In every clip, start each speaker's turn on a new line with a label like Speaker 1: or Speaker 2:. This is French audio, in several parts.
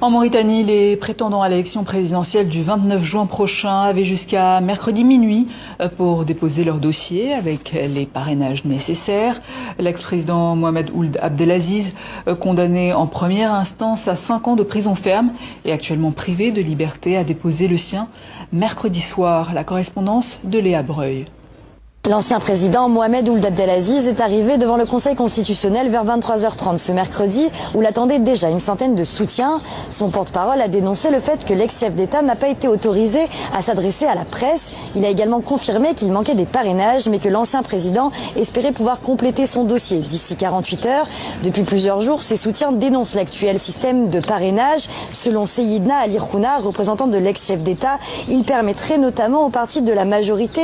Speaker 1: En Mauritanie, les prétendants à l'élection présidentielle du 29 juin prochain avaient jusqu'à mercredi minuit pour déposer leur dossier avec les parrainages nécessaires. L'ex-président Mohamed Ould Abdelaziz, condamné en première instance à 5 ans de prison ferme et actuellement privé de liberté, a déposé le sien mercredi soir. La correspondance de Léa Breuil.
Speaker 2: L'ancien président Mohamed Ould Abdelaziz est arrivé devant le Conseil constitutionnel vers 23h30 ce mercredi, où l'attendait déjà une centaine de soutiens. Son porte-parole a dénoncé le fait que l'ex-chef d'État n'a pas été autorisé à s'adresser à la presse. Il a également confirmé qu'il manquait des parrainages, mais que l'ancien président espérait pouvoir compléter son dossier d'ici 48 heures. Depuis plusieurs jours, ses soutiens dénoncent l'actuel système de parrainage. Selon Seyidna Ali Khouna, représentant de l'ex-chef d'État, il permettrait notamment aux partis de la majorité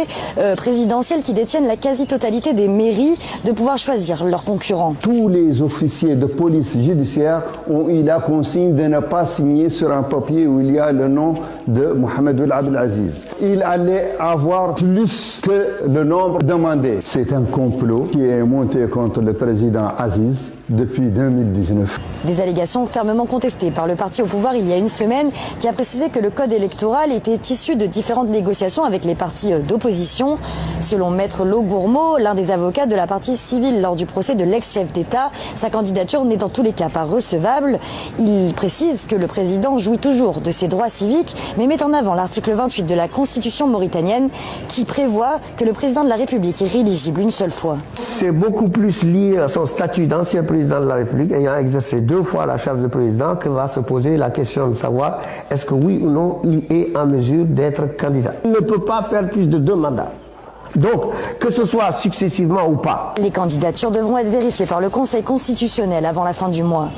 Speaker 2: présidentielle qui détiennent la quasi-totalité des mairies de pouvoir choisir leurs concurrents.
Speaker 3: Tous les officiers de police judiciaire ont eu la consigne de ne pas signer sur un papier où il y a le nom de Mohamed Ould Abdelaziz. Il allait avoir plus que le nombre demandé. C'est un complot qui est monté contre le président Aziz depuis 2019.
Speaker 2: Des allégations fermement contestées par le parti au pouvoir il y a une semaine, qui a précisé que le code électoral était issu de différentes négociations avec les partis d'opposition. Selon Maître Lo Gourmaud, l'un des avocats de la partie civile lors du procès de l'ex-chef d'État, sa candidature n'est dans tous les cas pas recevable. Il précise que le président jouit toujours de ses droits civiques, mais met en avant l'article 28 de la Constitution mauritanienne qui prévoit que le président de la République est rééligible une seule fois.
Speaker 4: C'est beaucoup plus lié à son statut d'ancien président de la République, ayant exercé 2 fois la charge de président, que va se poser la question de savoir est-ce que oui ou non il est en mesure d'être candidat. Il ne peut pas faire plus de 2 mandats. Donc, que ce soit successivement ou pas.
Speaker 2: Les candidatures devront être vérifiées par le Conseil constitutionnel avant la fin du mois.